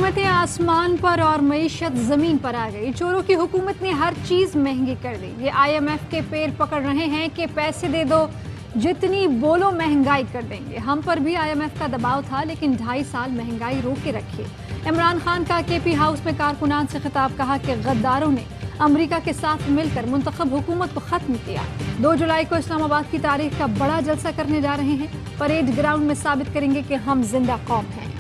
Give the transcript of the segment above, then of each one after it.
कीमतें आसमान पर और मईशत जमीन पर आ गई। चोरों की हुकूमत ने हर चीज महंगी कर दी। ये IMF के पैर पकड़ रहे हैं कि पैसे दे दो, जितनी बोलो महंगाई कर देंगे। हम पर भी IMF का दबाव था, लेकिन 2.5 साल महंगाई रोक के रखी। इमरान खान का KP हाउस में कारकुनान से खिताब, कहा कि गद्दारों ने अमरीका के साथ मिलकर मुंतखब हुकूमत को खत्म किया। 2 जुलाई को इस्लामाबाद की तारीख का बड़ा जलसा करने जा रहे हैं। परेड ग्राउंड में साबित करेंगे कि हम जिंदा कौम हैं।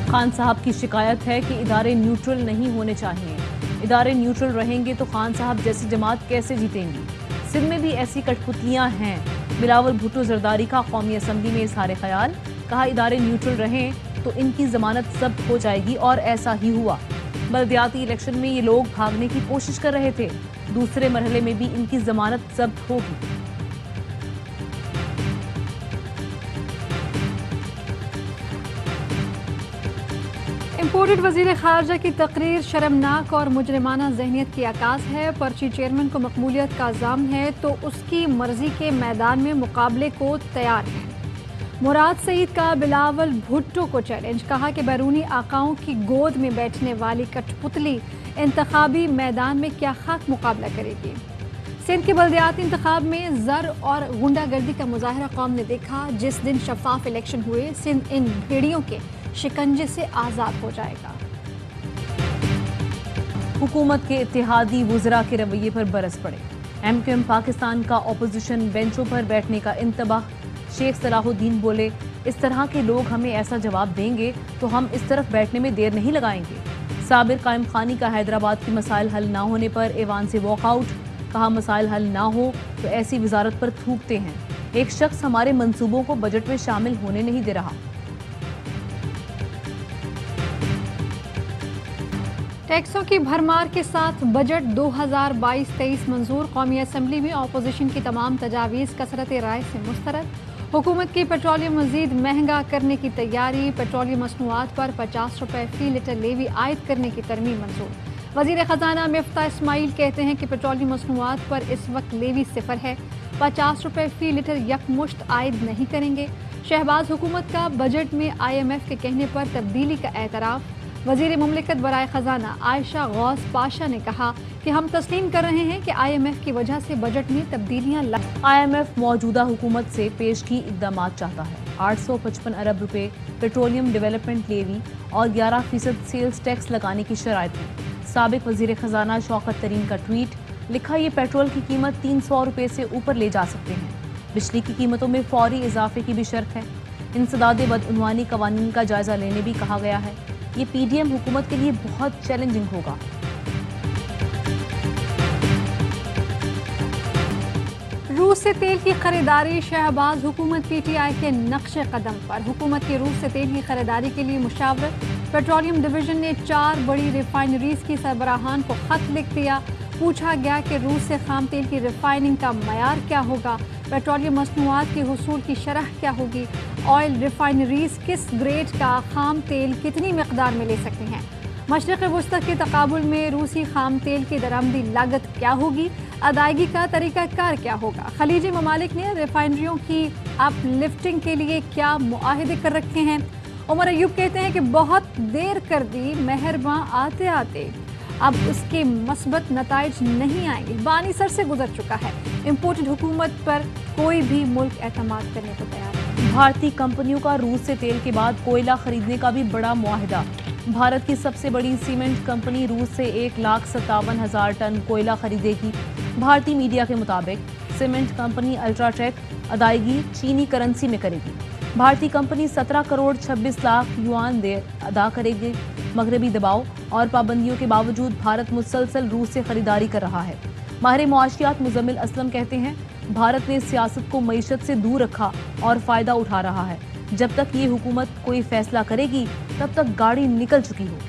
खान साहब की शिकायत है कि इदारे न्यूट्रल नहीं होने चाहिए। इदारे न्यूट्रल रहेंगे तो खान साहब जैसी जमात कैसे जीतेंगी। सिंध में भी ऐसी कठपुतलियां हैं। बिलावल भुट्टो जरदारी का कौमी असम्बली में इजहार ख्याल, कहा इदारे न्यूट्रल रहें तो इनकी जमानत जब्त हो जाएगी, और ऐसा ही हुआ। बल्दियाती इलेक्शन में ये लोग भागने की कोशिश कर रहे थे। दूसरे मरहले में भी इनकी जमानत जब्त होगी। इम्पोर्टेड वजीर खारजा की तकरीर शर्मनाक और मुजरिमाना जहनियत की अक्कास है। पर्ची चेयरमैन को मकबूलियत का इल्जाम है तो उसकी मर्जी के मैदान में मुकाबले को तैयार है। मुराद सईद का बिलावल भुट्टो को चैलेंज, कहा कि बैरूनी आकाओं की गोद में बैठने वाली कठपुतली इंतखाबी मैदान में क्या खाक मुकाबला करेगी। सिंध के बल्दियाती इंतखाब में जर और गुंडागर्दी का मुजाहरा कौम ने देखा। जिस दिन शफाफ इलेक्शन हुए, सिंध इन भेड़ियों के शिकंजे से आजाद हो जाएगा। हुकूमत के इत्तेहादी वुज़रा के रवैये पर बरस पड़े। MQM पाकिस्तान का अपोजिशन बेंचों पर बैठने का इंतबाह। शेख सलाहुद्दीन बोले, इस तरह के लोग हमें ऐसा जवाब देंगे तो हम इस तरफ बैठने में देर नहीं लगाएंगे। साबिर कायम खानी का हैदराबाद के मसाइल हल ना होने पर ऐवान से वॉकआउट, कहा मसाइल हल ना हो तो ऐसी वजारत पर थूकते हैं। एक शख्स हमारे मंसूबों को बजट में शामिल होने नहीं दे रहा। टैक्सों की भरमार के साथ बजट 2022-23 मंजूर। कौमी असम्बली में अपोजिशन की तमाम तजावीज़ कसरत राय से मुस्तरद। हुकूमत की पेट्रोलियम मजीद महंगा करने की तैयारी। पेट्रोलियम मसनूआत पर 50 रुपये फी लीटर लेवी आयद करने की तरमीम मंजूर। वजीर खजाना मिफ्ता इस्माइल कहते हैं कि पेट्रोलियम मसनूआत पर इस वक्त लेवी 0 है। 50 रुपये फी लीटर यकमुश्त आयद नहीं करेंगे। शहबाज हुकूमत का बजट में IMF के कहने पर तब्दीली का एतराफ़। वज़ीर मुमलिकत बराए खजाना आयशा गौस पाशा ने कहा कि हम तस्लीम कर रहे हैं कि IMF की वजह से बजट में तब्दीलियां IMF मौजूदा हुकूमत से पेश की इक़दामात चाहता है। 855 अरब रुपए पेट्रोलियम डेवलपमेंट लेवी और 11% सेल्स टैक्स लगाने की शराइत है। साबिक वज़ीर खजाना शौकत तरीन का ट्वीट, लिखा ये पेट्रोल की कीमत 300 रुपये से ऊपर ले जा सकते हैं। बिजली की कीमतों में फौरी इजाफे की भी शर्त है। इंसदाद बदउनवानी कवानीन का जायजा लेने भी कहा गया है। ये PDM हुकूमत के लिए बहुत चैलेंजिंग होगा। रूस से तेल की खरीदारी। शहबाज हुकूमत PTI के नक्शे कदम पर। हुकूमत की रूस से तेल की खरीदारी के लिए मुशावरत। पेट्रोलियम डिवीजन ने 4 बड़ी रिफाइनरीज की सरबराहान को खत लिख दिया। पूछा गया कि रूस से खाम तेल की रिफाइनिंग का मयार क्या होगा, पेट्रोलियम मसनूआत की हुसूल की शरह क्या होगी, ऑयल रिफाइनरीज किस ग्रेड का खाम तेल कितनी मिकदार में ले सकते हैं, मशरिक़ वुस्ता के तकाबुल में रूसी खाम तेल की दरामदी लागत क्या होगी, अदायगी का तरीक़ाकार क्या होगा, खलीजी ममालिक ने रिफाइनरियों की अपलिफ्टिंग के लिए क्या मुआहदे कर रखे हैं। उमर अयूब कहते हैं कि बहुत देर कर दी, मेहरबां आते आते अब उसके मस्बत नताइज नहीं आएंगे। बानी सर से गुजर चुका है। इम्पोर्टेड हुकूमत पर कोई भी मुल्क एतमाद करने को तैयार है। भारतीय कंपनियों का रूस से तेल के बाद कोयला खरीदने का भी बड़ा मुआहिदा। भारत की सबसे बड़ी सीमेंट कंपनी रूस से 1,57,000 टन कोयला खरीदेगी। भारतीय मीडिया के मुताबिक सीमेंट कंपनी अल्ट्राटेक अदायगी चीनी करेंसी में करेगी। भारतीय कंपनी 17 करोड़ 26 लाख युआन अदा करेगी। मगरबी दबाव और पाबंदियों के बावजूद भारत मुसलसल रूस से खरीदारी कर रहा है। माहिर मुआशियात मुजम्मिल असलम कहते हैं, भारत ने सियासत को मईशत से दूर रखा और फायदा उठा रहा है। जब तक ये हुकूमत कोई फैसला करेगी तब तक गाड़ी निकल चुकी होगी।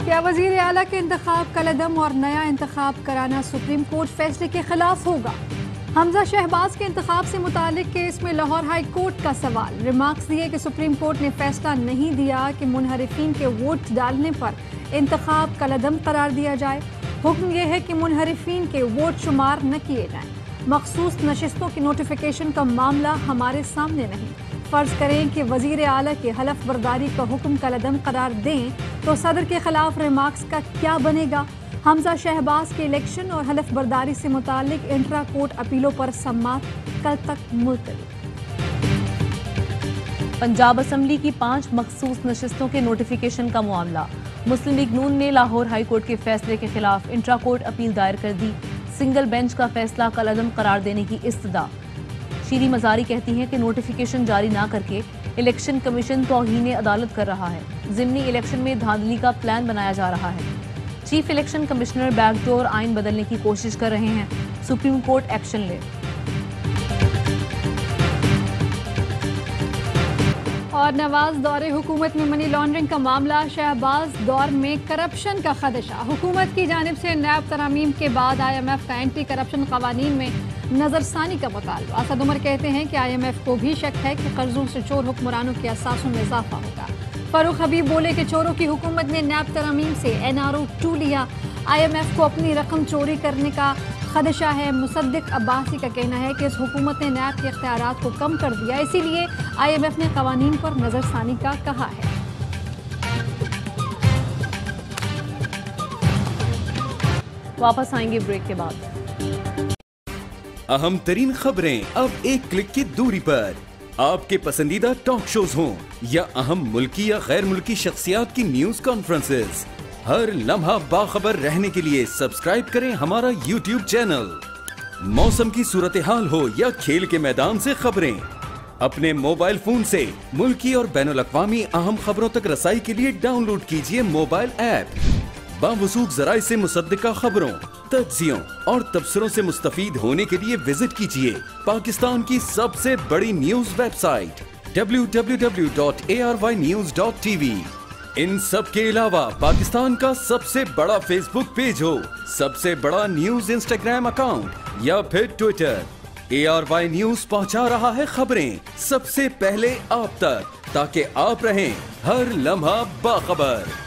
क्या वजीर आला के इंतखाब कलदम और नया इंतखाब कराना सुप्रीम कोर्ट फैसले के खिलाफ होगा। हमजा शहबाज के इंतखाब से मुतालिक केस में लाहौर हाई कोर्ट का सवाल। रिमार्क्स दिए कि सुप्रीम कोर्ट ने फैसला नहीं दिया कि मुनहरिफीन के वोट डालने पर इंतखाब कलदम करार दिया जाए। हुक्म यह है कि मुनहरिफीन के वोट शुमार न किए जाएं। मखसूस नशिस्तों की नोटिफिकेशन का मामला हमारे सामने नहीं। फर्ज करें कि वजीर आला के हलफ बर्दारी का हुक्म कलअदम करार दें तो सदर के खिलाफ रिमार्क्स का क्या बनेगा? हमजा शहबाज के इलेक्शन और हलफ बर्दारी से मुताल्लिक इंट्रा कोर्ट अपीलों पर समाअत कल तक मुलतवी। पंजाब असम्बली की 5 मखसूस नशिस्तों के नोटिफिकेशन का मामला। मुस्लिम लीग नून ने लाहौर हाई कोर्ट के फैसले के खिलाफ इंट्रा कोर्ट अपील दायर कर दी। सिंगल बेंच का फैसला कलअदम करार देने की इस्तदा। शीरी मजारी कहती हैं कि नोटिफिकेशन जारी ना करके इलेक्शन कमीशन तौहीन अदालत कर रहा है। ज़िमनी इलेक्शन में धांधली का प्लान बनाया जा रहा है। चीफ इलेक्शन कमिश्नर बैकडोर आइन बदलने की कोशिश कर रहे हैं। सुप्रीम कोर्ट एक्शन ले। और नवाज दौरे हुकूमत में मनी लॉन्ड्रिंग का मामला। शहबाज दौर में करप्शन का खदशा। हुकूमत की जानिब से नैब तरामीम के बाद IMF का एंटी करप्शन कवानीन में नजरसानी का मुतालबा। असद उमर कहते हैं कि IMF को भी शक है कि कर्जों से चोर हुक्मरानों के असासों में इजाफा होगा। फारूक हबीब बोले कि चोरों की हुकूमत ने नैब तरामीम से NRO 2 लिया। IMF को अपनी रकम चोरी करने का खदशा है। मुसद्दिक अब्बासी का कहना है कि इस हुकूमत ने नैब के इख्तियारात को कम कर दिया, इसीलिए IMF ने कवानीन पर नजरसानी का कहा है। वापस आएंगे ब्रेक के बाद। अहम तरीन खबरें अब एक क्लिक की दूरी पर। आपके पसंदीदा टॉक शोज हों या अहम मुल्की या गैर मुल्की शख्सियात की न्यूज कॉन्फ्रेंसेस, हर लम्हा बाखबर रहने के लिए सब्सक्राइब करें हमारा YouTube चैनल। मौसम की सूरत हाल हो या खेल के मैदान से खबरें, अपने मोबाइल फोन से मुल्की और बैनुल अक़वामी अहम खबरों तक रसाई के लिए डाउनलोड कीजिए मोबाइल ऐप। बावसूख ज़राए से मुसद्दिका खबरों, तज्ज़ियों और तबसरों से मुस्तफीद होने के लिए विजिट कीजिए पाकिस्तान की सबसे बड़ी न्यूज वेबसाइट www.arYnews.tv। इन सब के अलावा पाकिस्तान का सबसे बड़ा फेसबुक पेज हो, सबसे बड़ा न्यूज इंस्टाग्राम अकाउंट या फिर ट्विटर, ARY न्यूज पहुंचा रहा है खबरें सबसे पहले आप तक, ताकि आप रहें हर लम्हा बाखबर।